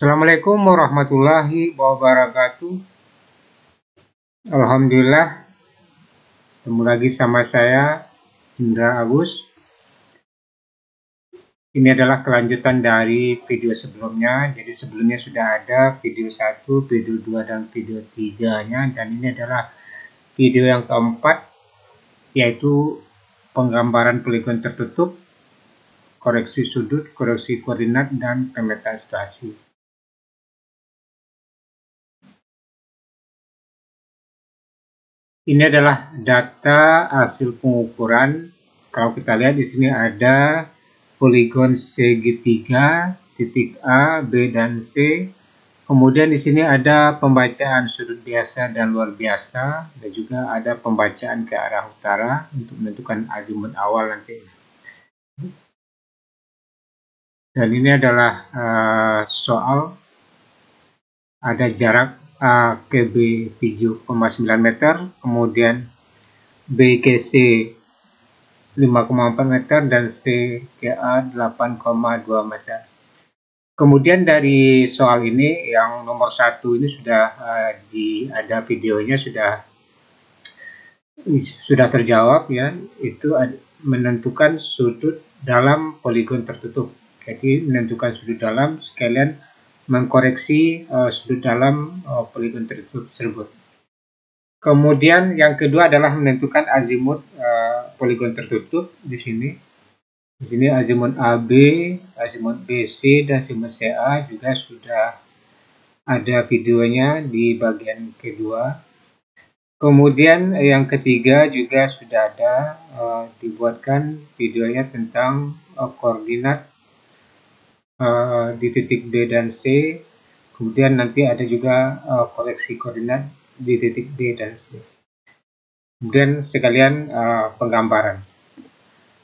Assalamualaikum warahmatullahi wabarakatuh. Alhamdulillah, ketemu lagi sama saya, Indra Agus. Ini adalah kelanjutan dari video sebelumnya. Jadi sebelumnya sudah ada video 1, video 2, dan video 3-nya. Dan ini adalah video yang keempat, yaitu penggambaran poligon tertutup, koreksi sudut, koreksi koordinat, dan pemetaan situasi. Ini adalah data hasil pengukuran. Kalau kita lihat di sini ada poligon segitiga, titik A, B, dan C. Kemudian di sini ada pembacaan sudut biasa dan luar biasa, dan juga ada pembacaan ke arah utara untuk menentukan azimut awal nanti. Dan ini adalah soal ada jarak A ke B 7,9 meter, kemudian B ke C 5,4 meter, dan C ke A 8,2 meter. Kemudian dari soal ini yang nomor 1 ini sudah ada videonya, sudah terjawab ya, itu menentukan sudut dalam poligon tertutup. Jadi menentukan sudut dalam sekalian mengkoreksi sudut dalam poligon tertutup tersebut. Kemudian yang kedua adalah menentukan azimut poligon tertutup di sini. Di sini azimut AB, azimut BC, dan azimut CA juga sudah ada videonya di bagian kedua. Kemudian yang ketiga juga sudah ada dibuatkan videonya tentang koordinat di titik B dan C. Kemudian nanti ada juga koreksi koordinat di titik B dan C. Kemudian sekalian penggambaran.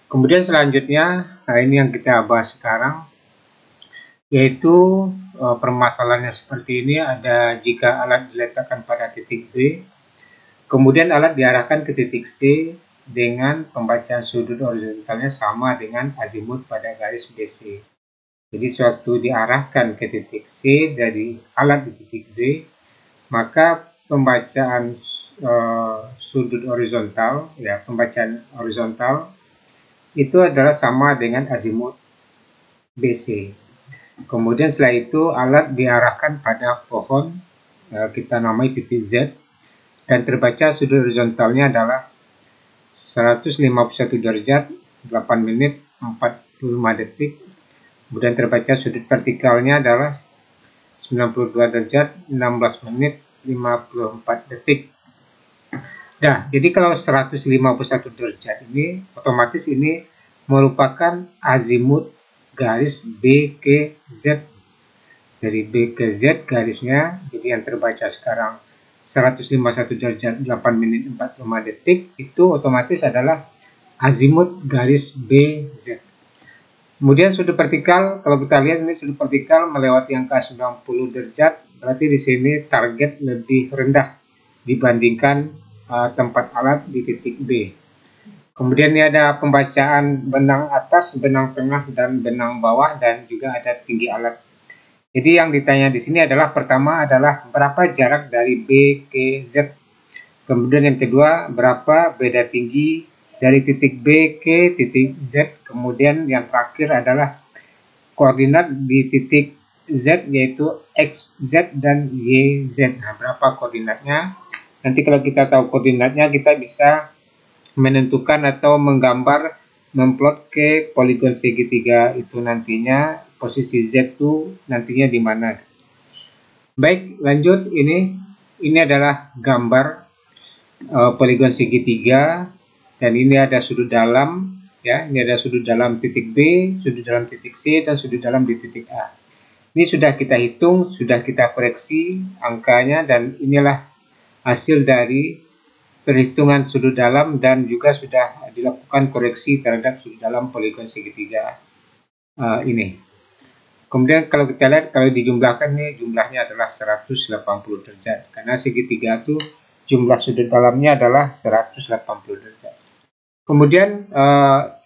Kemudian selanjutnya, ini yang kita bahas sekarang, yaitu permasalahannya seperti ini. Ada jika alat diletakkan pada titik B, kemudian alat diarahkan ke titik C dengan pembacaan sudut horizontalnya sama dengan azimut pada garis BC. Jadi sewaktu diarahkan ke titik C dari alat di titik B, maka pembacaan sudut horizontal, ya pembacaan horizontal itu adalah sama dengan azimut BC. Kemudian setelah itu alat diarahkan pada pohon, kita namai titik Z, dan terbaca sudut horizontalnya adalah 151 derajat 8 menit 45 detik. Kemudian terbaca sudut vertikalnya adalah 92 derajat 16 menit 54 detik. Nah, jadi kalau 151 derajat ini otomatis ini merupakan azimut garis B ke Z. Dari B ke Z garisnya, jadi yang terbaca sekarang 151 derajat 8 menit 45 detik, itu otomatis adalah azimut garis BZ. Kemudian sudut vertikal, kalau kita lihat ini sudut vertikal melewati angka 90 derajat, berarti di sini target lebih rendah dibandingkan tempat alat di titik B. Kemudian ini ada pembacaan benang atas, benang tengah, dan benang bawah, dan juga ada tinggi alat. Jadi yang ditanya di sini adalah pertama adalah berapa jarak dari B ke Z. Kemudian yang kedua berapa beda tinggi dari titik B ke titik Z. Kemudian yang terakhir adalah koordinat di titik Z, yaitu XZ dan YZ. Nah, berapa koordinatnya? Nanti kalau kita tahu koordinatnya, kita bisa menentukan atau menggambar, memplot ke poligon segitiga itu nantinya posisi Z itu nantinya di mana. Baik, lanjut. Ini adalah gambar poligon segitiga, dan ini ada sudut dalam, ya. Ini ada sudut dalam titik B, sudut dalam titik C, dan sudut dalam di titik A. Ini sudah kita hitung, sudah kita koreksi angkanya, dan inilah hasil dari perhitungan sudut dalam, dan juga sudah dilakukan koreksi terhadap sudut dalam poligon segitiga ini. Kemudian kalau kita lihat, kalau dijumlahkan nih, jumlahnya adalah 180 derajat, karena segitiga itu jumlah sudut dalamnya adalah 180 derajat. Kemudian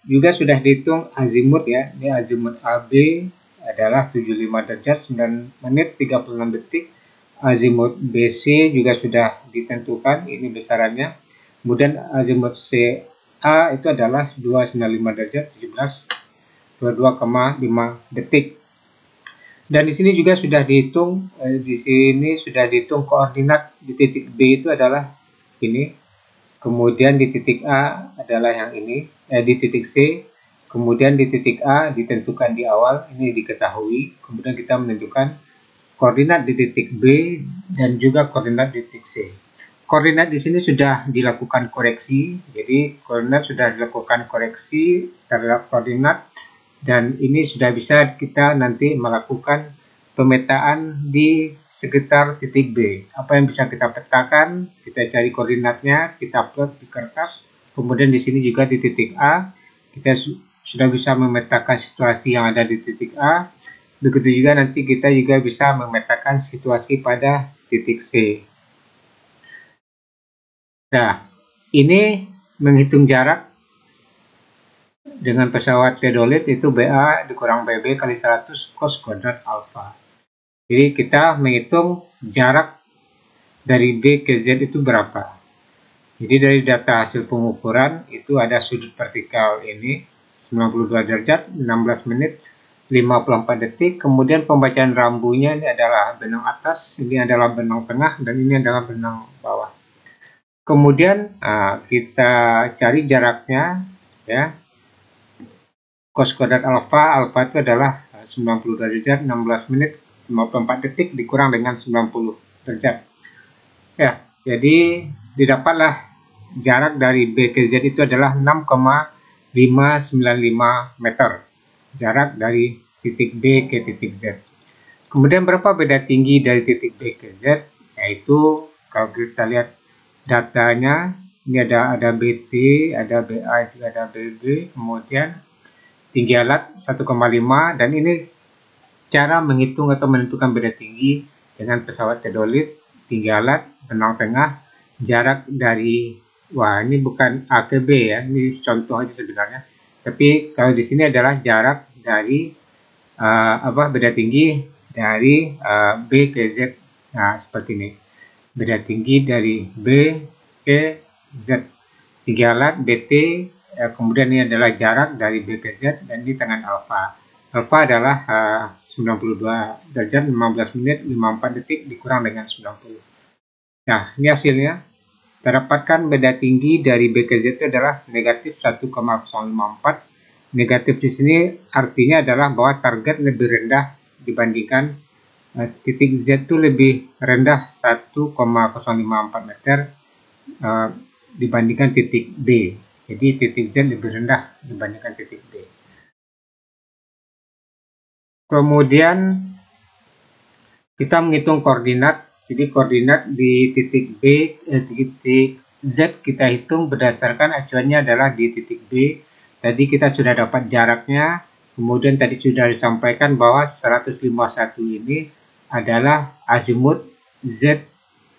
juga sudah dihitung azimut, ya. Ini azimut AB, adalah 75 derajat 9 menit 36 detik. Azimut BC juga sudah ditentukan, ini besarannya. Kemudian azimut CA itu adalah 295 derajat 22,5 detik. Dan di sini juga sudah dihitung, koordinat di titik B itu adalah ini. Kemudian di titik A adalah yang ini, di titik C. Kemudian di titik A ditentukan di awal, ini diketahui. Kemudian kita menentukan koordinat di titik B dan juga koordinat di titik C. Koordinat di sini sudah dilakukan koreksi, jadi koordinat sudah dilakukan koreksi terhadap koordinat, dan ini sudah bisa kita nanti melakukan pemetaan di sekitar titik B. Apa yang bisa kita petakan, kita cari koordinatnya, kita plot di kertas. Kemudian di sini juga di titik A, kita sudah bisa memetakan situasi yang ada di titik A. Begitu juga nanti kita juga bisa memetakan situasi pada titik C. Nah, ini menghitung jarak dengan pesawat teodolit itu BA dikurang BB kali 100 cos kuadrat alfa. Jadi kita menghitung jarak dari B ke Z itu berapa. Jadi dari data hasil pengukuran itu ada sudut vertikal ini 92 derajat 16 menit 54 detik. Kemudian pembacaan rambunya ini adalah benang atas, ini adalah benang tengah, dan ini adalah benang bawah. Kemudian kita cari jaraknya, ya. Cos kuadrat alfa itu adalah 90 derajat 16 menit 54 detik dikurang dengan 90 derajat. Ya, jadi didapatlah jarak dari B ke Z itu adalah 6,595 meter. Jarak dari titik B ke titik Z. Kemudian berapa beda tinggi dari titik B ke Z? Yaitu kalau kita lihat datanya, ini ada BT, ada BA, juga ada BB, kemudian tinggi alat 1,5, dan ini cara menghitung atau menentukan beda tinggi dengan pesawat teodolit, tinggi alat, benang tengah, jarak dari, ini bukan A ke B ya, ini contoh aja sebenarnya. Tapi kalau di sini adalah jarak dari beda tinggi dari B ke Z. Nah, seperti ini. Beda tinggi dari B ke Z. Tinggi alat BT, kemudian ini adalah jarak dari B ke Z, dan ini tangan alfa. Alfa adalah 92 derajat 15 menit 54 detik dikurang dengan 90. Nah, ini hasilnya. Terdapatkan beda tinggi dari B ke Z itu adalah negatif 1,054. Negatif di sini artinya adalah bahwa target lebih rendah dibandingkan titik Z itu lebih rendah 1,054 meter dibandingkan titik B. Jadi titik Z lebih rendah dibandingkan titik B. Kemudian kita menghitung koordinat. Jadi koordinat di titik B, titik Z kita hitung berdasarkan acuannya adalah di titik B. Tadi kita sudah dapat jaraknya. Kemudian tadi sudah disampaikan bahwa 151 ini adalah azimut Z,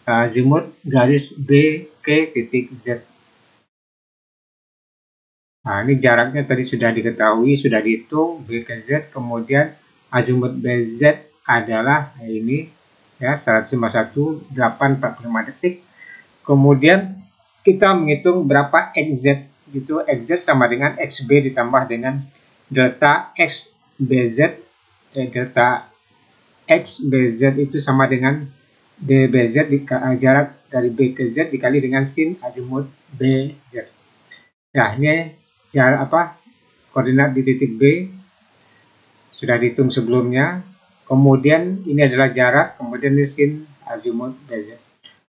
azimut garis B ke titik Z. Nah, ini jaraknya tadi sudah diketahui, sudah dihitung B ke Z. Kemudian azimut BZ adalah ini ya, 151 845 detik. Kemudian kita menghitung berapa XZ, gitu. XZ sama dengan XB ditambah dengan delta XBZ, delta XBZ itu sama dengan DBZ, jarak dari B ke Z dikali dengan sin azimut BZ. Nah, ini jarak koordinat di titik B sudah dihitung sebelumnya. Kemudian ini adalah jarak, kemudian ini sin azimut BZ.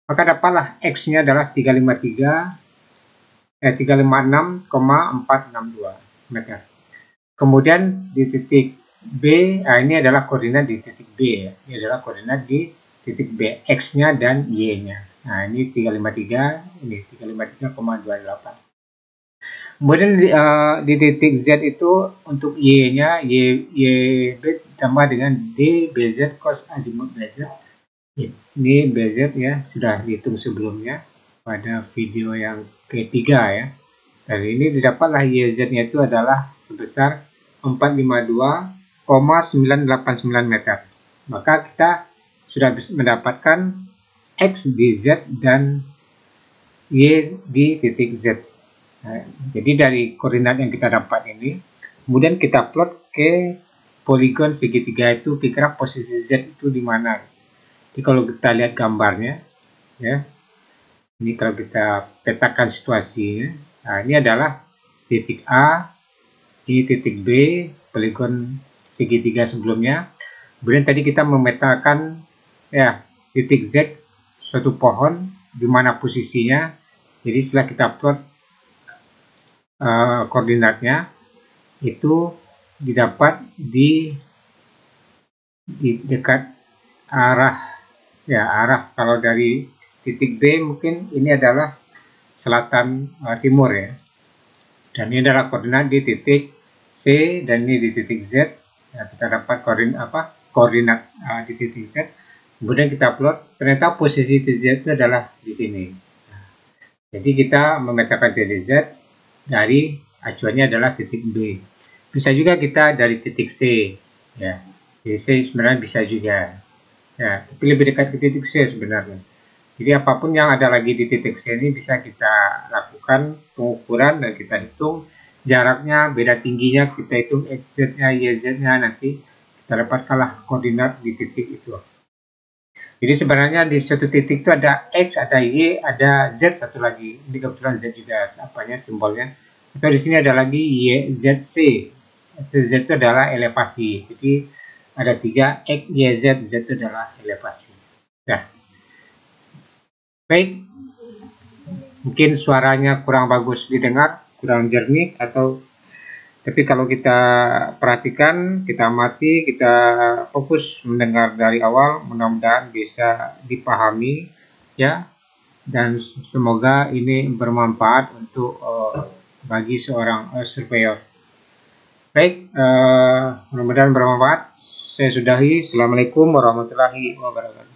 Maka dapatlah X-nya adalah 356,462 meter. Kemudian di titik B, ini adalah koordinat di titik B ya. Ini adalah koordinat di titik B, X-nya dan Y-nya. Nah, ini 353, ini 353,28. Kemudian di titik Z itu untuk Y-nya, YB ditambah dengan DBZ cos azimut BZ. Ini BZ ya, sudah dihitung sebelumnya pada video yang ketiga ya. Dan ini didapatlah YZ-nya itu adalah sebesar 452 989 meter. Maka kita sudah bisa mendapatkan X di Z dan Y di titik Z. Nah, jadi dari koordinat yang kita dapat ini, kemudian kita plot ke poligon segitiga itu, kira-kira posisi Z itu di mana. Jadi kalau kita lihat gambarnya, ya, ini kalau kita petakan situasinya, nah ini adalah titik A, ini titik B, poligon segitiga sebelumnya. Kemudian tadi kita memetakan ya titik Z, suatu pohon, di mana posisinya. Jadi setelah kita plot koordinatnya, itu didapat di dekat arah, ya arah kalau dari titik B mungkin ini adalah selatan timur ya. Dan ini adalah koordinat di titik C dan ini di titik Z. Ya, kita dapat koordinat di titik Z. Kemudian kita plot, ternyata posisi titik Z itu adalah di sini. Jadi kita memetakan titik Z dari acuannya adalah titik B. Bisa juga kita dari titik C, ya. Titik C sebenarnya bisa juga, ya. Tapi lebih dekat ke titik C sebenarnya. Jadi apapun yang ada lagi di titik C ini bisa kita lakukan pengukuran dan kita hitung jaraknya, beda tingginya, kita hitung XZ-nya, YZ-nya, nanti kita dapatkanlah koordinat di titik itu. Jadi sebenarnya di suatu titik itu ada X, ada Y, ada Z satu lagi. Ini kebetulan Z juga apanya simbolnya. Atau di sini ada lagi YZC. Z itu adalah elevasi. Jadi ada 3 X, Y, Z. Z itu adalah elevasi. Nah, baik. Mungkin suaranya kurang bagus didengar, kurang jernih, tapi kalau kita perhatikan, kita amati, kita fokus mendengar dari awal, mudah-mudahan bisa dipahami ya, dan semoga ini bermanfaat untuk bagi seorang surveyor. Baik, mudah-mudahan bermanfaat. Saya sudahi. Assalamualaikum warahmatullahi wabarakatuh.